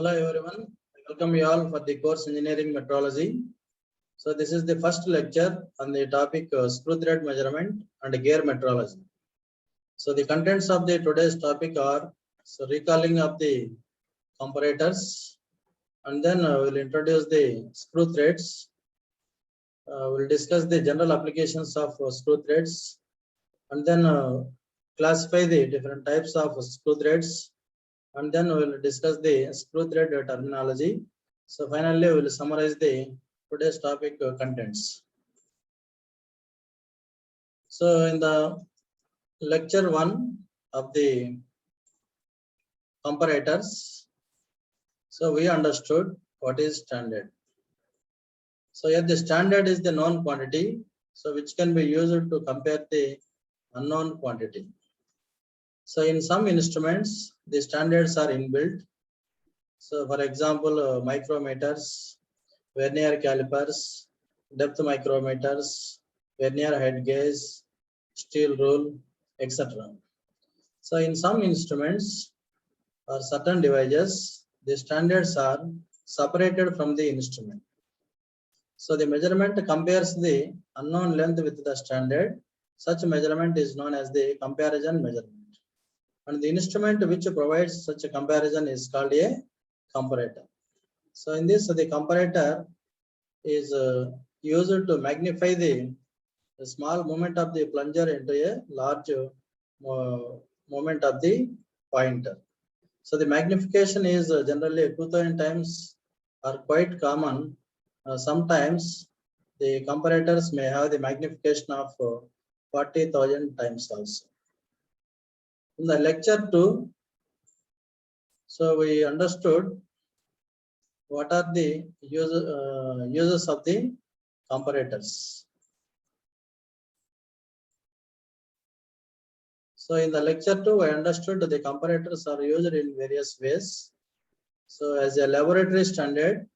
Hello everyone, I welcome you all for the course Engineering Metrology. So this is the first lecture on the topic screw thread measurement and gear metrology. So the contents of the today's topic are recalling of the comparators, and then we'll introduce the screw threads. We'll discuss the general applications of screw threads, and then classify the different types of screw threads, and then we will discuss the screw thread terminology. So finally, we will summarize the today's topic contents. So in the lecture 1 of the comparators, so we understood what is standard. So here the standard is the known quantity, so which can be used to compare the unknown quantity. So in some instruments, the standards are inbuilt. So for example, micrometers, vernier calipers, depth micrometers, vernier head gauge, steel rule, etc. So in some instruments or certain devices, the standards are separated from the instrument. So the measurement compares the unknown length with the standard. Such measurement is known as the comparison measurement. And the instrument which provides such a comparison is called a comparator. So in this, the comparator is used to magnify the small movement of the plunger into a large movement of the pointer. So the magnification is generally 2000 times are quite common. Sometimes the comparators may have the magnification of 40,000 times also. In the lecture 2, so we understood what are the uses of the comparators. So in the lecture 2, I understood the comparators are used in various ways. So as a laboratory standard,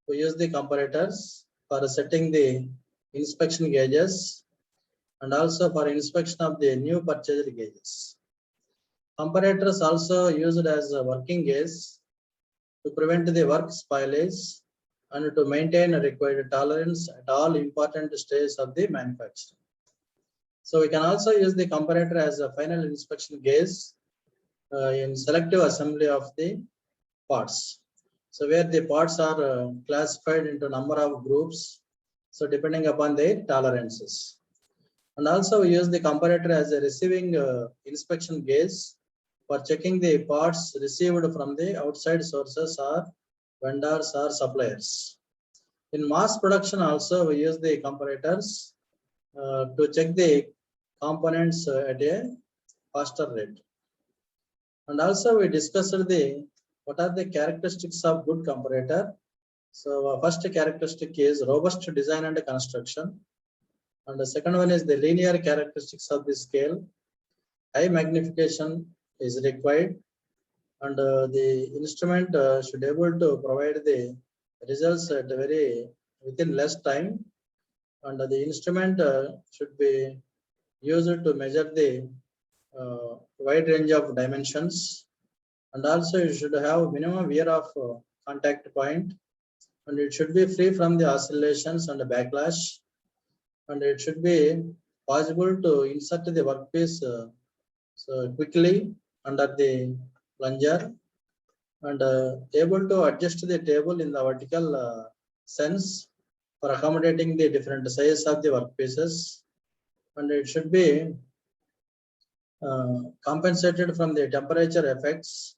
we use the comparators for setting the inspection gauges and also for inspection of the new purchased gauges. Comparators also used as a working gauge to prevent the work spoilage and to maintain a required tolerance at all important stages of the manufacturing. So we can also use the comparator as a final inspection gauge in selective assembly of the parts. So where the parts are classified into number of groups, so depending upon their tolerances. And also we use the comparator as a receiving inspection gauge for checking the parts received from the outside sources or vendors or suppliers. In mass production also we use the comparators to check the components at a faster rate. And also we discussed the what are the characteristics of good comparator. So first characteristic is robust design and construction, and the second one is the linear characteristics of the scale. High magnification is required, and the instrument should be able to provide the results at within less time, and the instrument should be used to measure the wide range of dimensions, and also you should have minimum wear of contact point, and it should be free from the oscillations and the backlash, and it should be possible to insert the workpiece so quickly under the plunger, and able to adjust the table in the vertical sense for accommodating the different sizes of the workpieces, and it should be compensated from the temperature effects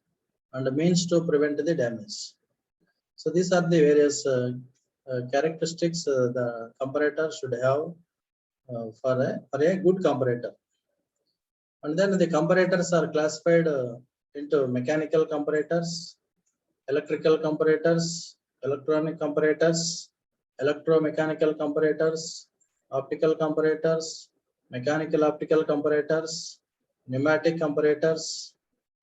and means to prevent the damage. So these are the various characteristics the comparator should have for a good comparator. And then the comparators are classified into mechanical comparators, electrical comparators, electronic comparators, electromechanical comparators, optical comparators, mechanical optical comparators, pneumatic comparators,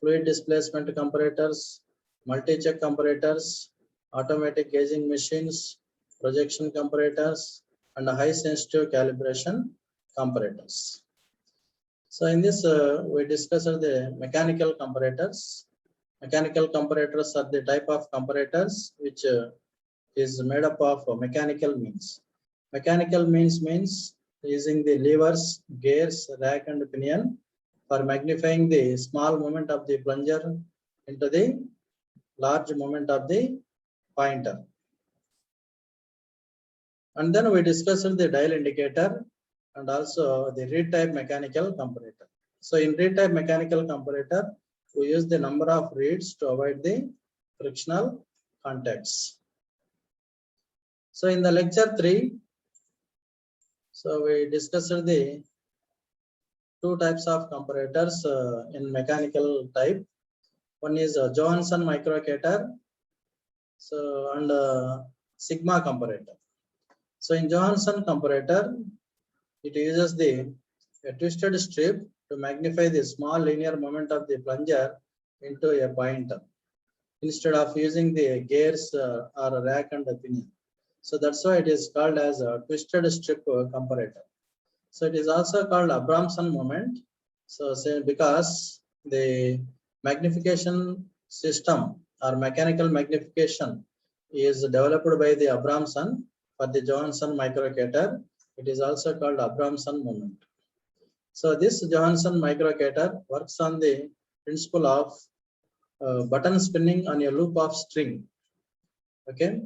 fluid displacement comparators, multi-check comparators, automatic gauging machines, projection comparators, and high sensitive calibration comparators. So in this, we discussed the mechanical comparators, Mechanical comparators are the type of comparators which is made up of mechanical means. Mechanical means using the levers, gears, rack and pinion for magnifying the small movement of the plunger into the large movement of the pointer. And then we discussed the dial indicator and also the reed type mechanical comparator. So in reed type mechanical comparator, we use the number of reeds to avoid the frictional contacts. So in the lecture 3, so we discussed the two types of comparators in mechanical type. One is Johansson microcator, so and sigma comparator. So in Johansson comparator, it uses a twisted strip to magnify the small linear movement of the plunger into a pointer instead of using the gears or a rack and a pinion. So that's why it is called as a twisted strip comparator. So it is also called Abramson moment. So say because the magnification system or mechanical magnification is developed by the Abramson for the Johansson microcator, it is also called Abramson moment. So this Johansson microcator works on the principle of button spinning on a loop of string. Okay,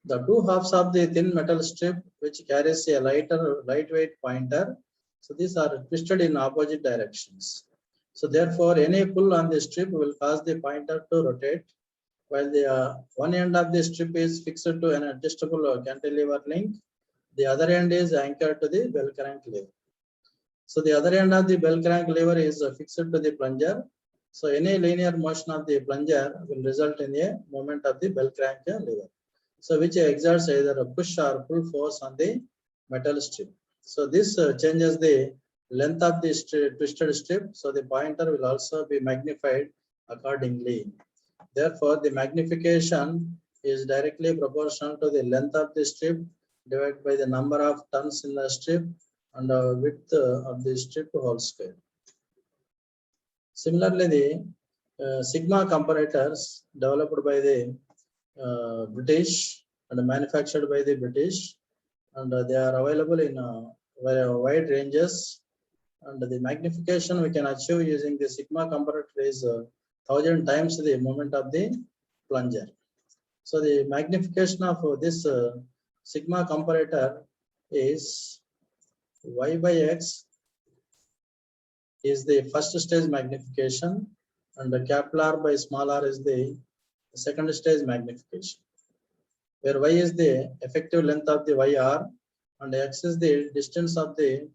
the two halves of the thin metal strip which carries a lightweight pointer. So these are twisted in opposite directions. So therefore, any pull on the strip will cause the pointer to rotate, while the one end of the strip is fixed to an adjustable cantilever link. The other end is anchored to the bell crank lever. So the other end of the bell crank lever is fixed to the plunger. So any linear motion of the plunger will result in a movement of the bell crank lever. So which exerts either a push or pull force on the metal strip. So this changes the length of the twisted strip. So the pointer will also be magnified accordingly. Therefore, the magnification is directly proportional to the length of the strip divided by the number of turns in the strip and width of the strip whole square. Similarly, the sigma comparators developed by the British and manufactured by the British, and they are available in wide ranges. And the magnification we can achieve using the sigma comparator is 1000 times the moment of the plunger. So the magnification of this sigma comparator is y by x is the first stage magnification, and the capital R by small r is the second stage magnification, where y is the effective length of the YR and x is the distance of the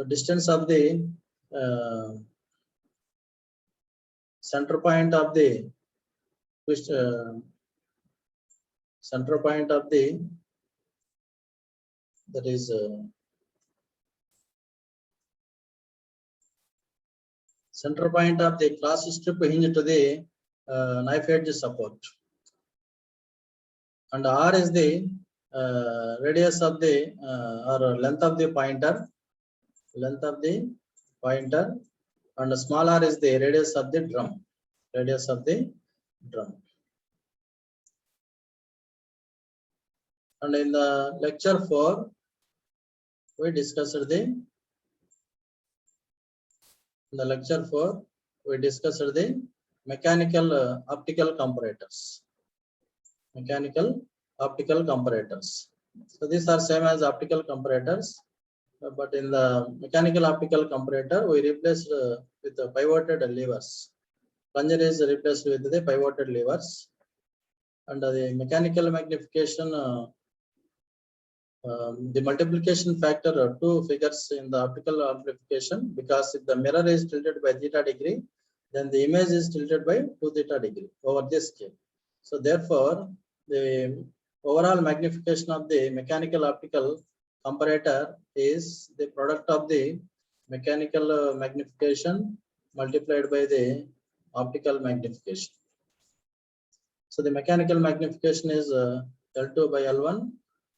distance of the center point of the center point of the that is center point of the cross strip hinge to the knife edge support, and R is the radius of the or length of the pointer, and small r is the radius of the drum, And in the lecture 4, we discussed the mechanical optical comparators. So these are same as optical comparators, but in the mechanical optical comparator, we replaced with the pivoted levers. Plunger is replaced with the pivoted levers, and the mechanical magnification, the multiplication factor 2 figures in the optical amplification, because if the mirror is tilted by theta degree, then the image is tilted by 2 theta degree over this scale. So therefore, the overall magnification of the mechanical optical comparator is the product of the mechanical magnification multiplied by the optical magnification. So the mechanical magnification is L2 by L1,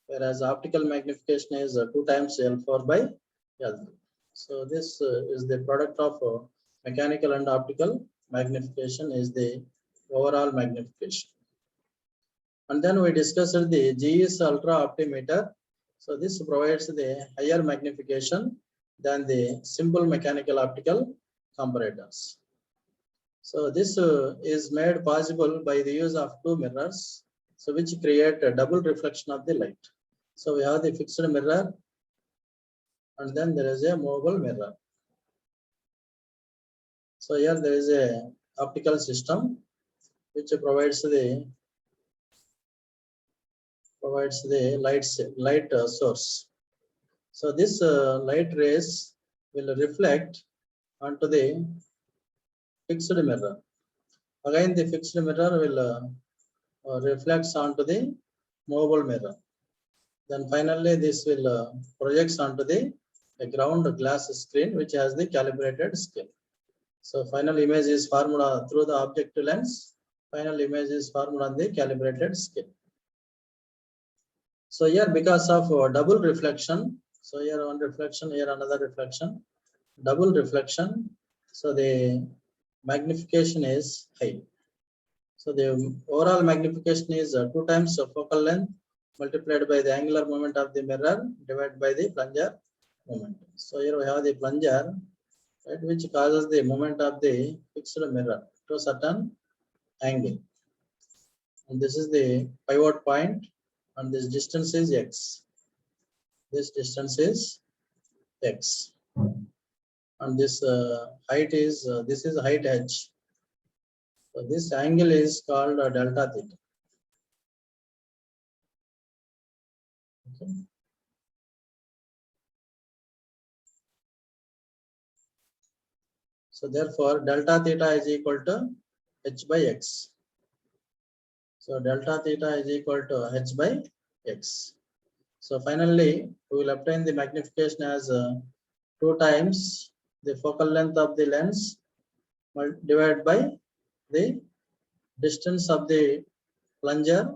whereas optical magnification is 2 times L4 by L3. So this is the product of mechanical and optical magnification is the overall magnification. And then we discussed the GE's ultra optimeter. So this provides the higher magnification than the simple mechanical optical comparators. So this is made possible by the use of two mirrors, so which create a double reflection of the light. So we have the fixed mirror, and then there is a movable mirror. So here there is a optical system which provides the light source. So this light rays will reflect onto the fixed mirror. Again, the fixed mirror will reflects onto the movable mirror. Then finally, this will projects onto the ground glass screen, which has the calibrated scale. So final image is formed through the objective lens. Final image is formed on the calibrated scale. So here, because of double reflection, so here one reflection, here another reflection, double reflection. So the magnification is high. So the overall magnification is 2 times focal length multiplied by the angular moment of the mirror divided by the plunger moment. So here we have the plunger, right, which causes the moment of the fixed mirror to a certain angle. And this is the pivot point, and this distance is x. This distance is x, and this height is this is height h. So this angle is called delta theta. Okay. So therefore, delta theta is equal to h by x. So delta theta is equal to h by x. So finally, we will obtain the magnification as 2 times the focal length of the lens divided by the distance of the plunger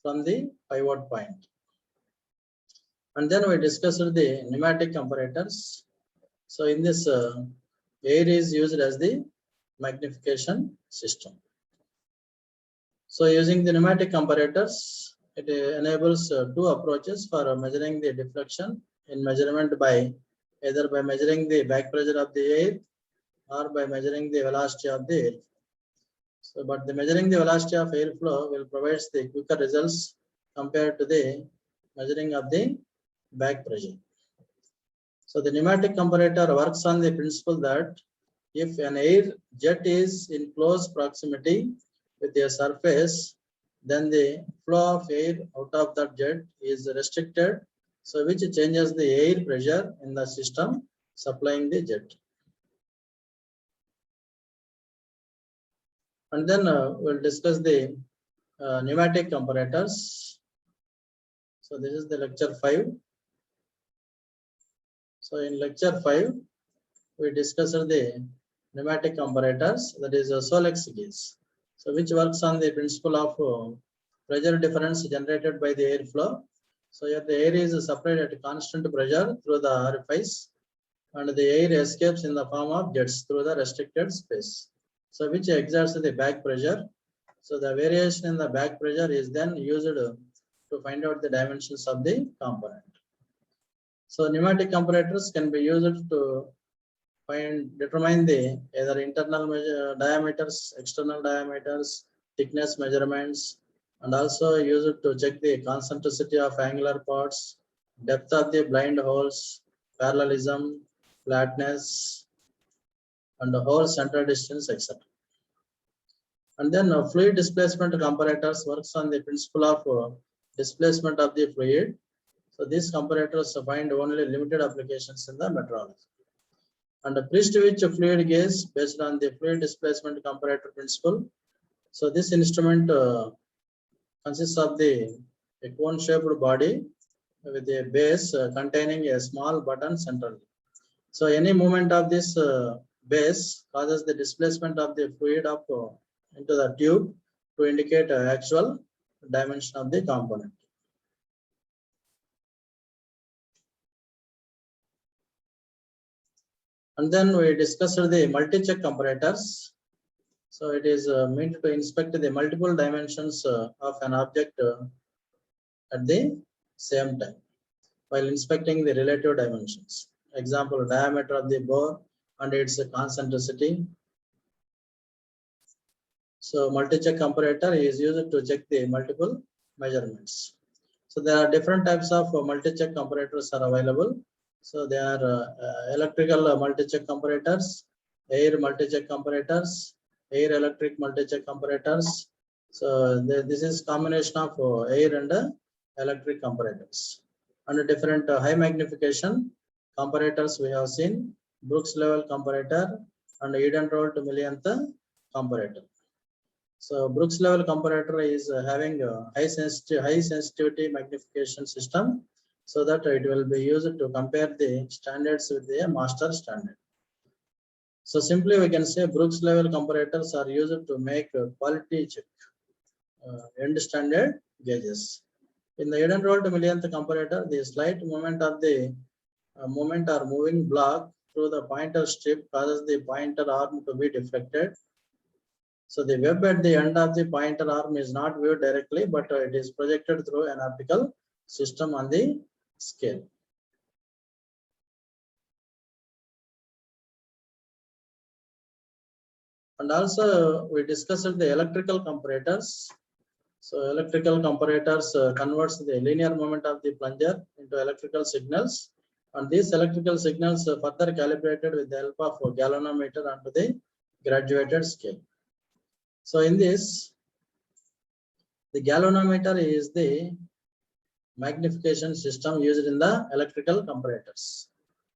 from the pivot point. And then we discussed the pneumatic comparators. So in this, air is used as the magnification system. So using the pneumatic comparators, it enables two approaches for measuring the deflection in measurement by either by measuring the back pressure of the air or by measuring the velocity of the air. So, but the measuring the velocity of airflow will provide the quicker results compared to the measuring of the back pressure. So the pneumatic comparator works on the principle that if an air jet is in close proximity with a surface, then the flow of air out of that jet is restricted, so which changes the air pressure in the system supplying the jet. And then we'll discuss the pneumatic comparators. So this is the lecture 5. So in lecture 5, we discussed the pneumatic comparators, that is Solex gauge. So which works on the principle of pressure difference generated by the airflow. So here the air is supplied at constant pressure through the orifice, and the air escapes in the form of jets through the restricted space. So which exerts the back pressure. So the variation in the back pressure is then used to find out the dimensions of the component. So pneumatic comparators can be used to determine the either internal diameters, external diameters, thickness measurements, and also use it to check the concentricity of angular parts, depth of the blind holes, parallelism, flatness, and the hole center distance, etc. And then fluid displacement comparators works on the principle of displacement of the fluid. So these comparators find only limited applications in the metrology. And the Priestley fluid gauge based on the fluid displacement comparator principle. So this instrument consists of the cone-shaped body with a base containing a small button centrally. So any movement of this base causes the displacement of the fluid up into the tube to indicate actual dimension of the component. And then we discussed the multi-check comparators. So it is meant to inspect the multiple dimensions of an object at the same time while inspecting the relative dimensions. Example, diameter of the bore and its concentricity. So multi-check comparator is used to check the multiple measurements. So there are different types of multi-check comparators are available. So they are electrical multi-check comparators, air multi-check comparators, air electric multi-check comparators. So this is combination of air and electric comparators. And different high magnification comparators we have seen, Brooks level comparator and Eden-Rolle to millionth comparator. So Brooks level comparator is having a high sensitivity magnification system, so that it will be used to compare the standards with the master standard. So simply we can say Brooks level comparators are used to make a quality check end standard gauges. In the Eden-Rolle to millionth comparator, the slight movement of the movement or moving block through the pointer strip causes the pointer arm to be deflected. So the web at the end of the pointer arm is not viewed directly, but it is projected through an optical system on the scale. And also we discussed the electrical comparators. So electrical comparators converts the linear moment of the plunger into electrical signals, and these electrical signals are further calibrated with the help of a galvanometer onto the graduated scale. So in this, the galvanometer is the magnification system used in the electrical comparators.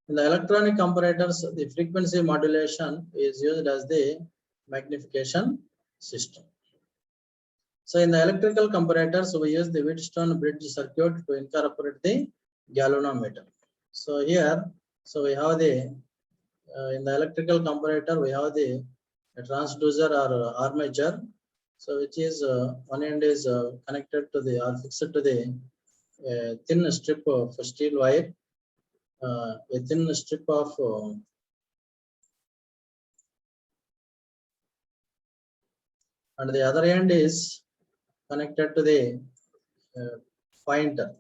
In the electronic comparators, the frequency modulation is used as the magnification system. So in the electrical comparators, we use the Wheatstone bridge circuit to incorporate the galvanometer. So here, so we have the in the electrical comparator, we have the transducer or armature. So which is one end is connected to the or fixed to the thin strip of steel wire, a thin strip of and the other end is connected to the pointer.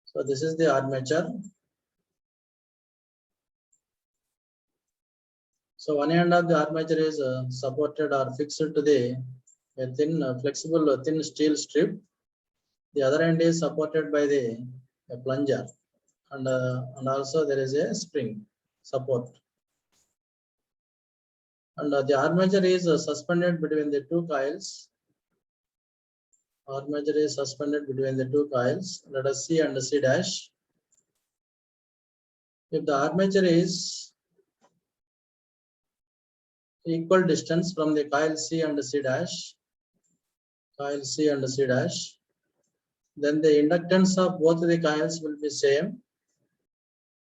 So this is the armature. So one end of the armature is supported or fixed to the thin flexible thin steel strip. The other end is supported by the plunger, and also there is a spring support. And the armature is suspended between the two coils. Armature is suspended between the two coils. Let us C and C dash. If the armature is equal distance from the coil C and C dash, then the inductance of both the coils will be same.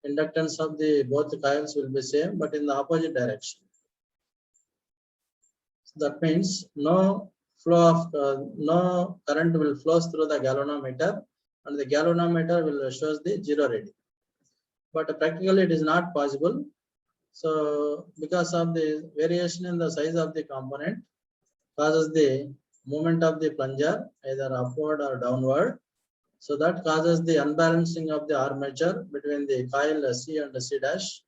Inductance of the both coils will be same, but in the opposite direction. So that means no flow of no current will flow through the galvanometer, and the galvanometer will shows the zero reading. But practically it is not possible. So because of the variation in the size of the component causes the movement of the plunger either upward or downward. So that causes the unbalancing of the armature between the coil C and C dash.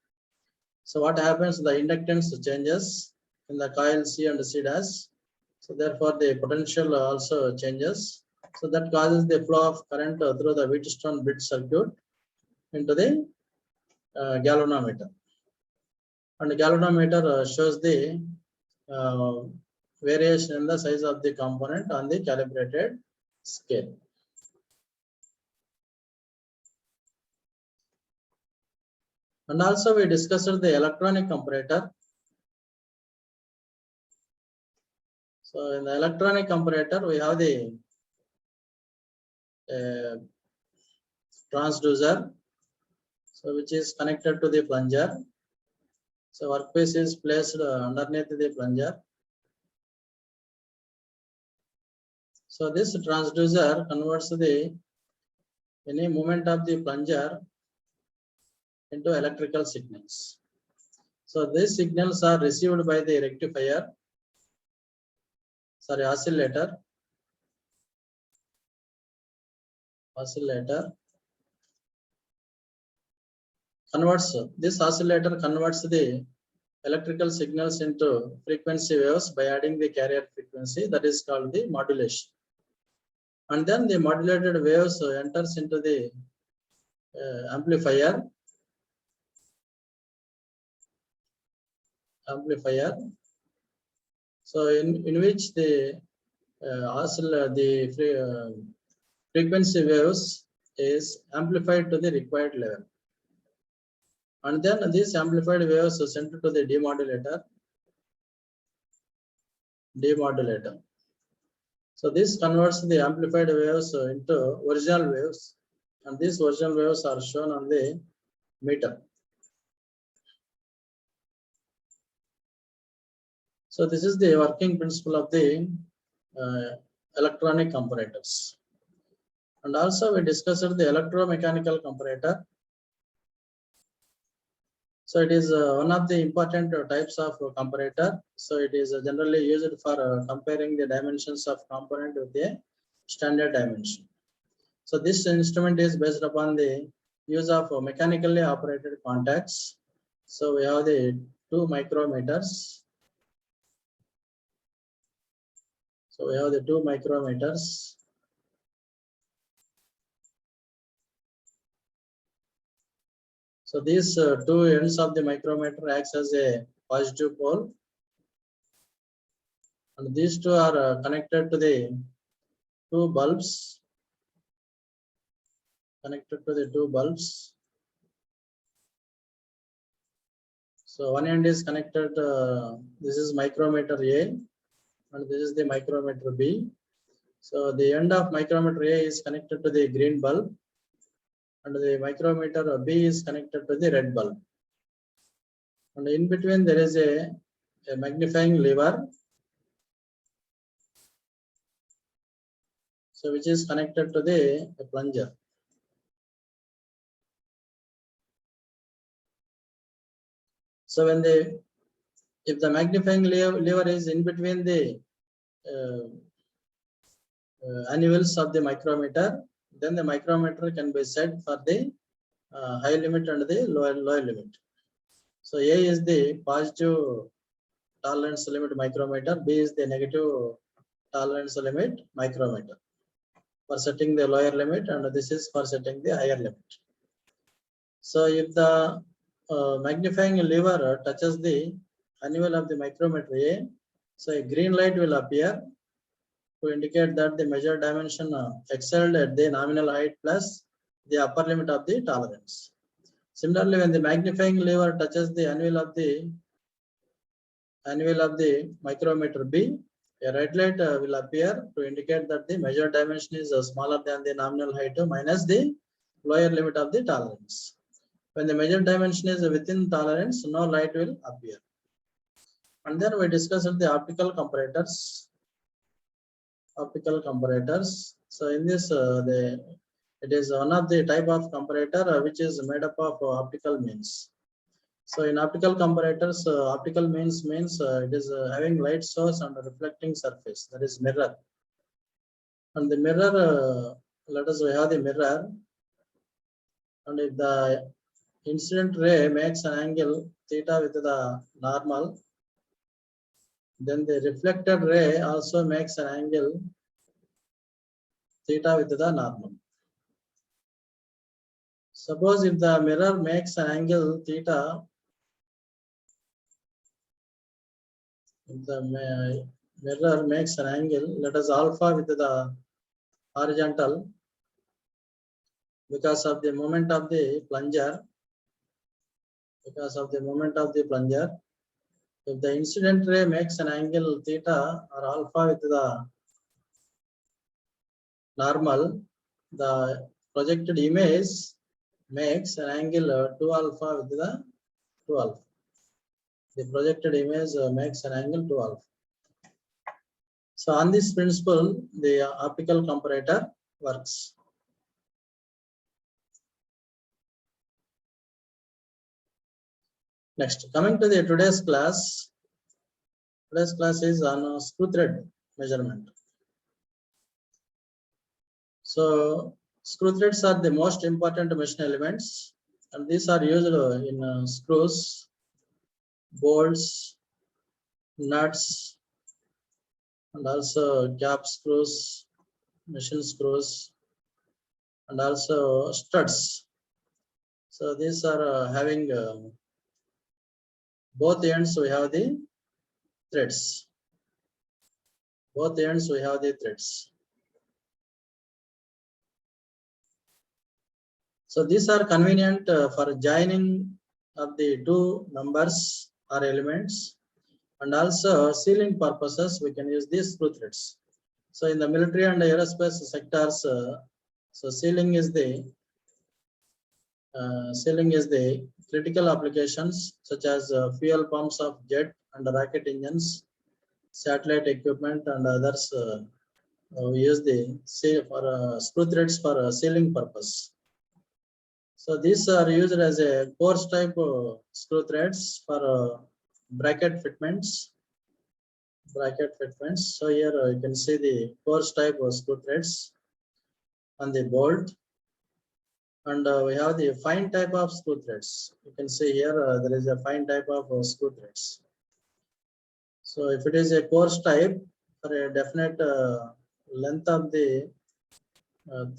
So what happens? The inductance changes in the coil C and C dash. So therefore the potential also changes. So that causes the flow of current through the Wheatstone bridge circuit into the galvanometer. And the galvanometer shows the variation in the size of the component on the calibrated scale. And also we discussed the electronic comparator. So in the electronic comparator, we have the transducer, so which is connected to the plunger. So workpiece is placed underneath the plunger. So this transducer converts the any movement of the plunger into electrical signals. So these signals are received by the rectifier, oscillator. This oscillator converts the electrical signals into frequency waves by adding the carrier frequency, that is called the modulation. And then the modulated waves enters into the amplifier. So in which the frequency waves is amplified to the required level. And then these amplified waves are sent to the demodulator. So this converts the amplified waves into original waves, and these original waves are shown on the meter. So this is the working principle of the electronic comparators. And also we discussed the electromechanical comparator. So it is one of the important types of comparator. So it is generally used for comparing the dimensions of component with a standard dimension. So this instrument is based upon the use of mechanically operated contacts. So we have the 2 micrometers. So these 2 ends of the micrometer acts as a positive pole, and these 2 are connected to the 2 bulbs. So one end is connected. This is micrometer A, and this is the micrometer B. So the end of micrometer A is connected to the green bulb, and the micrometer B is connected to the red bulb. And in between there is a magnifying lever, so which is connected to the plunger. So if the magnifying lever is in between the annuals of the micrometer, then the micrometer can be set for the high limit and the lower limit. So A is the positive tolerance limit micrometer, B is the negative tolerance limit micrometer for setting the lower limit, and this is for setting the higher limit. So if the magnifying lever touches the annual of the micrometer A, so a green light will appear to indicate that the measured dimension excelled at the nominal height plus the upper limit of the tolerance. Similarly, when the magnifying lever touches the annual of the micrometer B, a red light will appear to indicate that the measured dimension is smaller than the nominal height minus the lower limit of the tolerance. When the measured dimension is within tolerance, no light will appear. And then we discussed the optical comparators. So in this, it is one of the type of comparator which is made up of optical means. So in optical comparators, optical means it is having light source and a reflecting surface, that is mirror. And the mirror, let us have the mirror, and if the incident ray makes an angle theta with the normal, then the reflected ray also makes an angle theta with the normal. Suppose if the mirror makes an angle theta, if the mirror makes an angle, let us alpha with the horizontal, because of the moment of the plunger. If the incident ray makes an angle theta or alpha with the normal, the projected image makes an angle 2 alpha with the 2 alpha. The projected image makes an angle 2 alpha. So on this principle, the optical comparator works. Next, coming to the today's class. Today's class is on screw thread measurement. So screw threads are the most important machine elements, and these are used in screws, bolts, nuts, and also cap screws, machine screws, and also studs. So these are having both ends we have the threads. Both ends we have the threads. So these are convenient for joining of the two numbers or elements, and also sealing purposes we can use these screw threads. So in the military and aerospace sectors, so sealing is the critical applications such as fuel pumps of jet and rocket engines, satellite equipment, and others. We use the screw threads for sealing purpose. So these are used as a coarse type screw threads for bracket fitments. So here you can see the coarse type of screw threads on the bolt, and we have the fine type of screw threads. You can see here there is a fine type of screw threads. So if it is a coarse type, for a definite length of the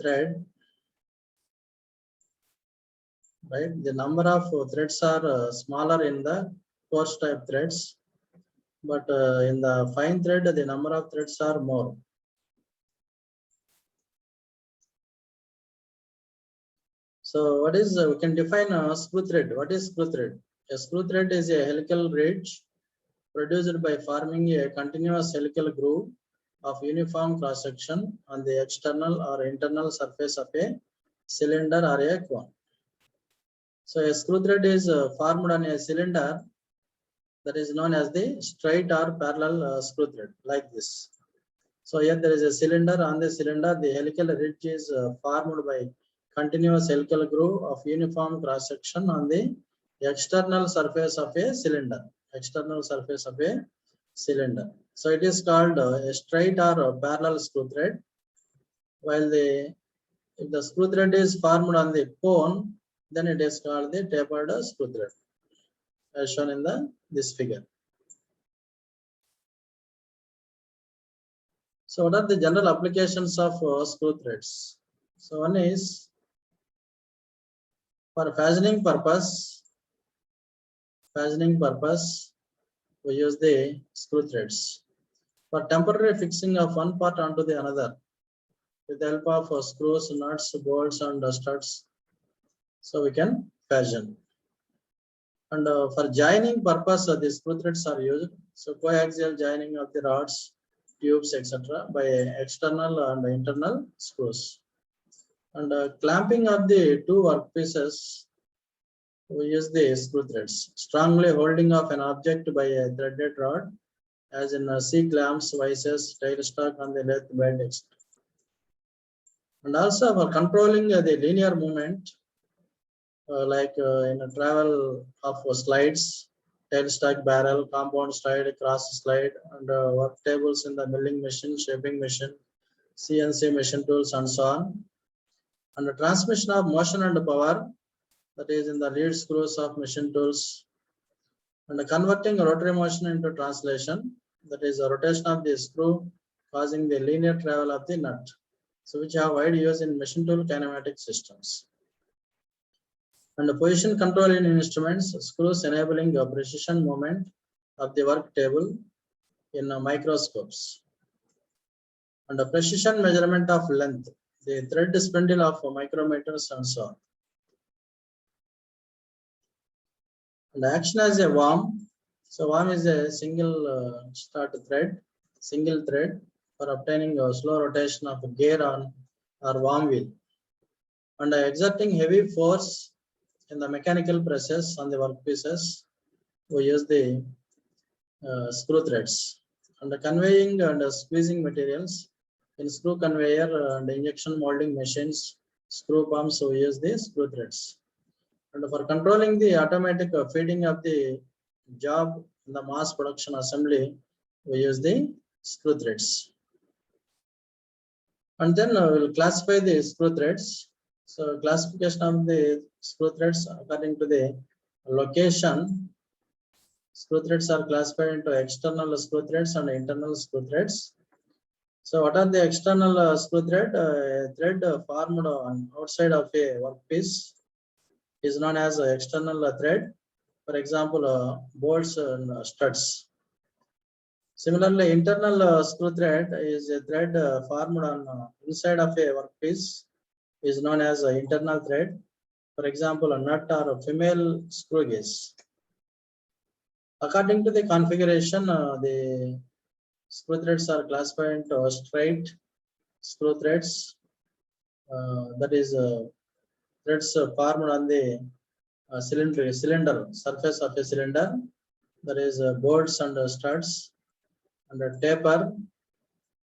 thread, right, the number of threads are smaller in the coarse type threads, but in the fine thread the number of threads are more. So what is we can define a screw thread. What is screw thread? A screw thread is a helical ridge produced by forming a continuous helical groove of uniform cross section on the external or internal surface of a cylinder or a cone. So a screw thread is formed on a cylinder that is known as the straight or parallel screw thread, like this. So here there is a cylinder. On the cylinder, the helical ridge is formed by continuous helical groove of uniform cross section on the external surface of a cylinder. So it is called a straight or parallel screw thread. While if the screw thread is formed on the cone, then it is called the tapered screw thread, as shown in this figure. So what are the general applications of screw threads? So one is for fastening purpose, we use the screw threads. For temporary fixing of one part onto the another, with the help of screws, nuts, bolts, and studs, so we can fashion. And for joining purpose, the screw threads are used. So coaxial joining of the rods, tubes, etc. by external and internal screws. And clamping of the two workpieces, we use the screw threads. Strongly holding of an object by a threaded rod, as in C-clamps, vices, tailstock on the lathe bed, etc. And also for controlling the linear movement, like in a travel of slides, tailstock barrel, compound slide, cross slide, and work tables in the milling machine, shaping machine, CNC machine tools, and so on. And the transmission of motion and power, that is in the lead screws of machine tools, and the converting rotary motion into translation, that is a rotation of the screw causing the linear travel of the nut, so which have wide use in machine tool kinematic systems. And the position control in instruments, screws enabling a precision movement of the work table in microscopes. And the precision measurement of length, the thread spindle of micrometers, and so on. And action as a worm. So worm is a single single thread for obtaining a slow rotation of a gear on or worm wheel. And exerting heavy force in the mechanical presses on the workpieces, we use the screw threads. And the conveying and squeezing materials in screw conveyor and injection molding machines, screw pumps, we use the screw threads. And for controlling the automatic feeding of the job in the mass production assembly, we use the screw threads. And then we'll classify the screw threads. So classification of the screw threads according to the location. Screw threads are classified into external screw threads and internal screw threads. So what are the external screw thread? Thread formed on outside of a workpiece is known as external thread. For example, bolts and studs. Similarly, internal screw thread is a thread formed on inside of a workpiece is known as internal thread. For example, a nut or a female screw gauge. According to the configuration, the screw threads are classified into straight screw threads. That is threads formed on the cylinder surface of a cylinder. That is bolts and studs, and a taper.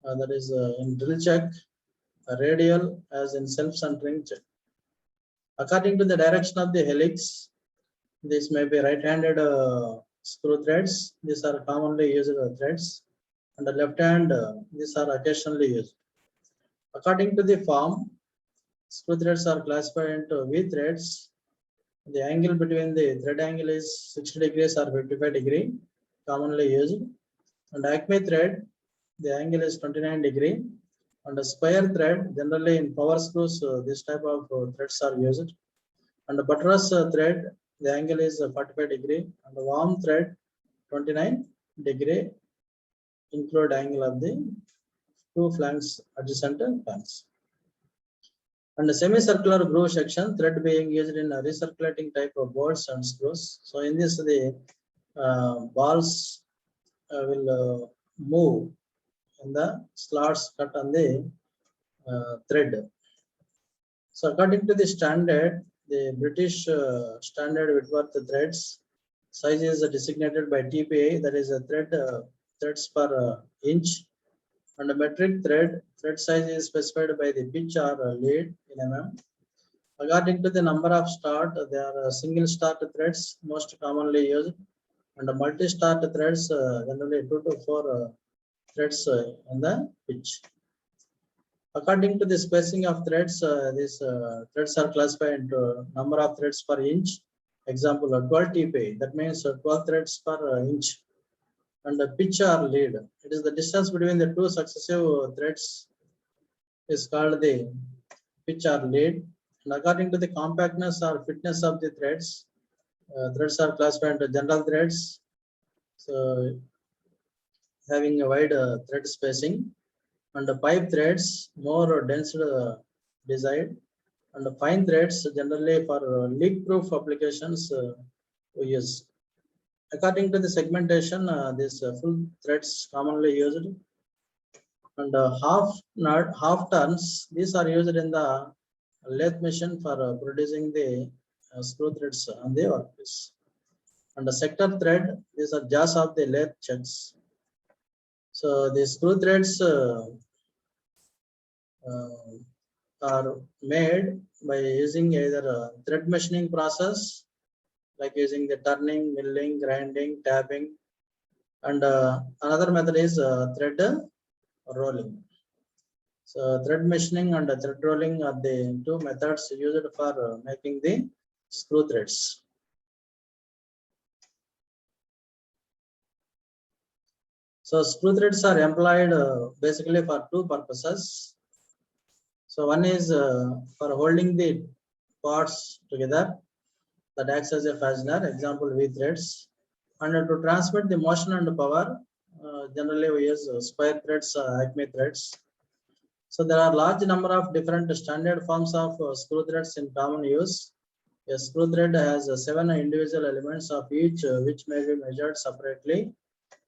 That is in drill check, radial as in self-centering check. According to the direction of the helix, this may be right-handed screw threads. These are commonly used threads. And the left hand, these are occasionally used. According to the form, screw threads are classified into V threads. The angle between the thread angle is 60 degrees or 55 degree, commonly used. And Acme thread, the angle is 29 degree. And a square thread, generally in power screws, this type of threads are used. And the buttress thread, the angle is 45 degree. And the worm thread, 29 degree, include angle of the two flanks, adjacent flanks. And the semicircular groove section, thread being used in a recirculating type of bolts and screws. So in this, the balls will move in the slots cut on the thread. So according to the standard, the British standard Whitworth threads size is designated by TPA, that is a threads per inch. And a metric thread size is specified by the pitch or lead in mm. According to the number of start, there are single start threads most commonly used, and multi-start threads generally 2 to 4 threads in the pitch. According to the spacing of threads, these threads are classified into number of threads per inch. Example, 12 TPA, that means 12 threads per inch. And the pitch or lead, it is the distance between the two successive threads is called the pitch or lead. And according to the compactness or fitness of the threads, threads are classified into general threads, so having a wide thread spacing, and the pipe threads more dense design, and the fine threads generally for leak-proof applications we use. According to the segmentation, these full threads commonly used, and half turns, these are used in the lathe machine for producing the screw threads on the workpiece. And the sector thread, these are jaws of the lathe chucks. So the screw threads are made by using either a thread machining process, like using the turning, milling, grinding, tapping, and another method is thread rolling. So thread machining and thread rolling are the two methods used for making the screw threads. So screw threads are employed basically for two purposes. So one is for holding the parts together, that acts as a fastener, example V threads, and to transmit the motion and power, generally we use square threads, Acme threads. So there are large number of different standard forms of screw threads in common use. A screw thread has 7 individual elements of each, which may be measured separately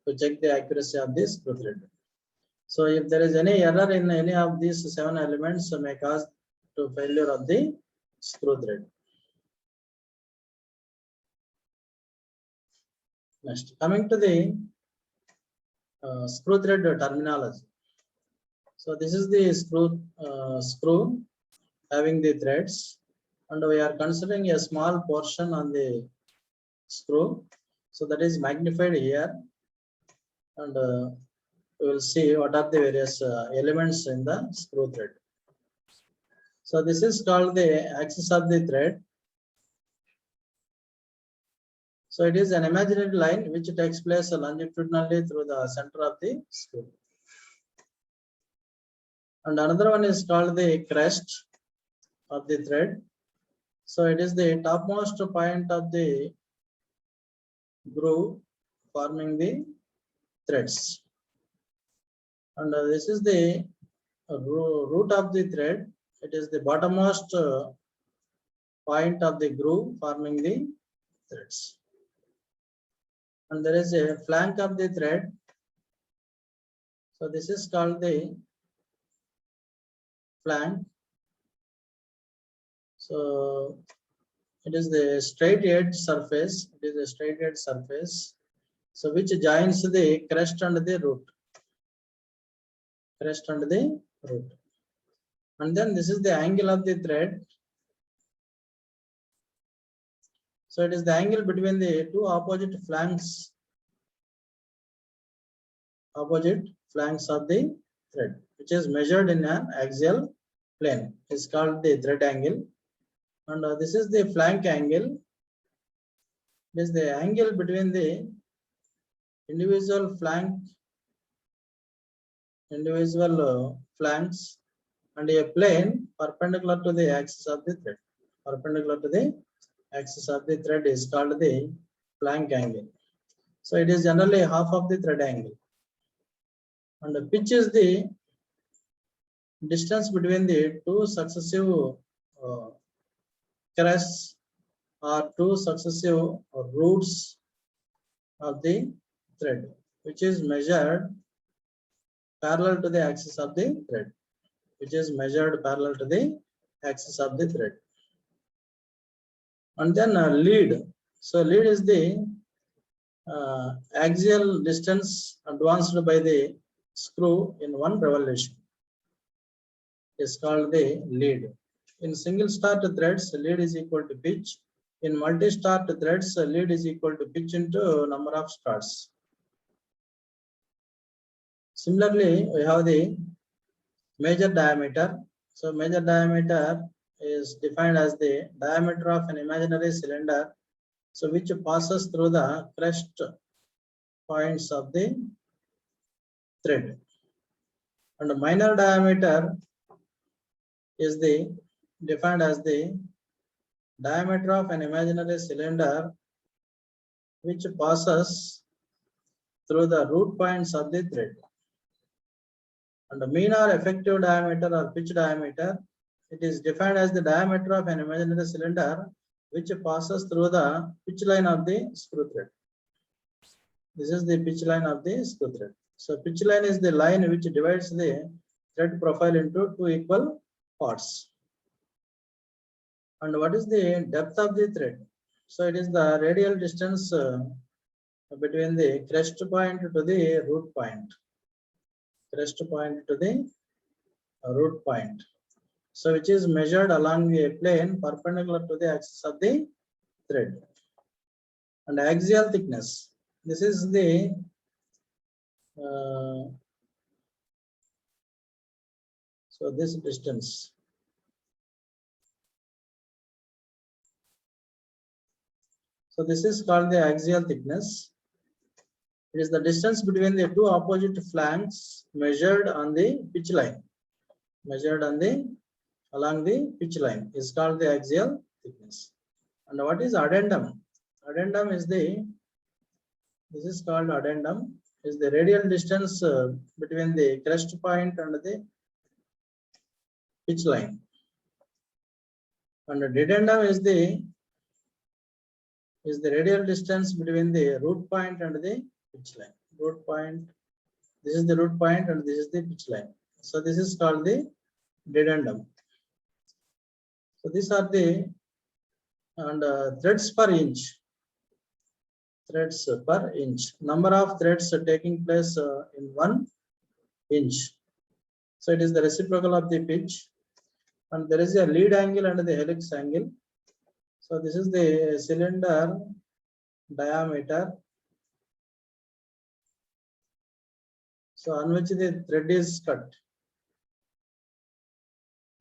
to check the accuracy of the screw thread. So if there is any error in any of these 7 elements, may cause to failure of the screw thread. Next, coming to the screw thread terminology. So this is the screw having the threads. and we are considering a small portion on the screw. So that is magnified here, and we will see what are the various elements in the screw thread. So this is called the axis of the thread. So it is an imaginary line which takes place longitudinally through the center of the screw. And another one is called the crest of the thread. So it is the topmost point of the groove forming the threads. And this is the root of the thread. It is the bottommost point of the groove forming the threads. And there is a flank of the thread. So this is called the flank. So it is the straight edge surface. It is a straight edge surface. So which joins the crest and the root. Crest and the root. And then this is the angle of the thread. So it is the angle between the two opposite flanks of the thread, which is measured in an axial plane. It's called the thread angle. And this is the flank angle. It is the angle between the individual flanks and a plane perpendicular to the axis of the thread. Perpendicular to the axis of the thread is called the flank angle. So it is generally half of the thread angle. And the pitch is the distance between the two successive crests or two successive roots of the thread, which is measured parallel to the axis of the thread. And then lead. So lead is the axial distance advanced by the screw in one revolution. Is called the lead. In single start threads, lead is equal to pitch. In multi-start threads, lead is equal to pitch into number of starts. Similarly, we have the major diameter. So major diameter is defined as the diameter of an imaginary cylinder, so which passes through the crest points of the thread. And the minor diameter is defined as the diameter of an imaginary cylinder which passes through the root points of the thread. And the mean or effective diameter or pitch diameter, it is defined as the diameter of an imaginary cylinder which passes through the pitch line of the screw thread. This is the pitch line of the screw thread. So pitch line is the line which divides the thread profile into two equal parts. And what is the depth of the thread? So it is the radial distance between the crest point to the root point. Crest point to the root point. So which is measured along a plane perpendicular to the axis of the thread. And axial thickness. This is the so this distance. So this is called the axial thickness. It is the distance between the two opposite flanks measured on the pitch line. Along the pitch line is called the axial thickness. And what is addendum? Addendum is this is called addendum, is the radial distance between the crest point and the pitch line. And the dedendum is the radial distance between the root point and the pitch line. Root point, this is the root point and this is the pitch line. So this is called the dedendum. So these are the threads per inch. Threads per inch. Number of threads taking place in 1 inch. So it is the reciprocal of the pitch. and there is a lead angle and the helix angle. So this is the cylinder diameter. So on which the thread is cut.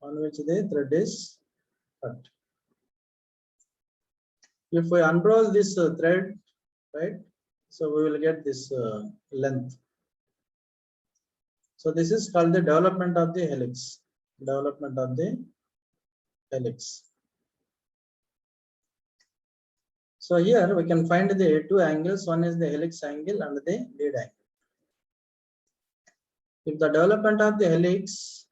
On which the thread is cut. If we unroll this thread, right? So we will get this length. So this is called the development of the helix. Development of the helix. So here we can find the two angles. One is the helix angle and the lead angle. If the development of the helix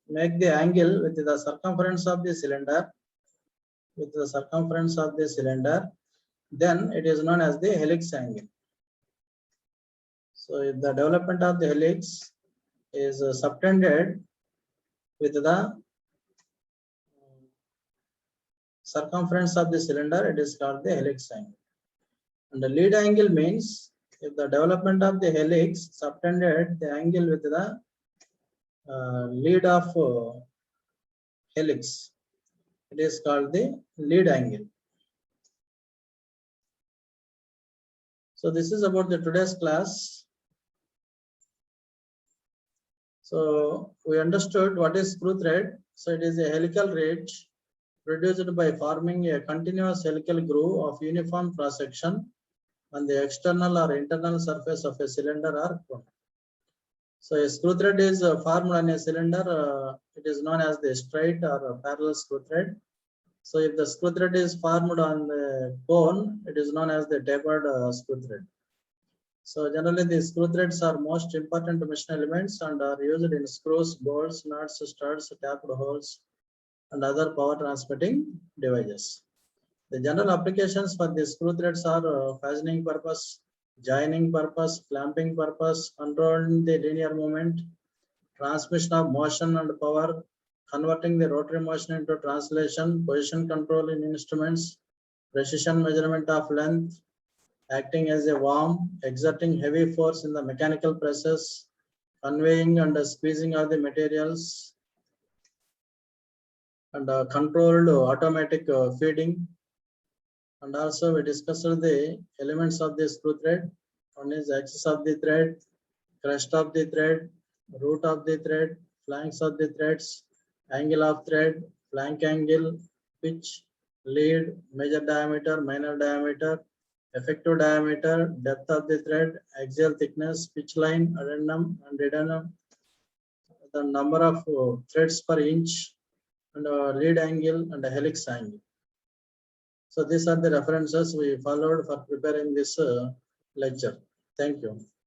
make the angle with the circumference of the cylinder, then it is known as the helix angle. So if the development of the helix is subtended with the circumference of the cylinder, it is called the helix angle. And the lead angle means if the development of the helix subtended the angle with the lead of helix, it is called the lead angle. So this is about the today's class. So we understood what is screw thread. So it is a helical ridge produced by forming a continuous helical groove of uniform cross section on the external or internal surface of a cylinder or cone. So a screw thread is formed on a cylinder. It is known as the straight or parallel screw thread. So if the screw thread is formed on the cone, it is known as the tapered screw thread. So generally the screw threads are most important machine elements and are used in screws, bolts, nuts, studs, tapped holes, and other power transmitting devices. The general applications for the screw threads are fastening purpose, joining purpose, clamping purpose, controlling the linear movement, transmission of motion and power, converting the rotary motion into translation, position control in instruments, precision measurement of length, acting as a worm, exerting heavy force in the mechanical presses, conveying and squeezing of the materials, and controlled automatic feeding. And also we discussed the elements of the screw thread. One is axis of the thread, crest of the thread, root of the thread, flanks of the threads, angle of thread, flank angle, pitch, lead, major diameter, minor diameter, effective diameter, depth of the thread, axial thickness, pitch line, addendum and dedendum, the number of threads per inch, and lead angle and helix angle. So these are the references we followed for preparing this lecture. Thank you.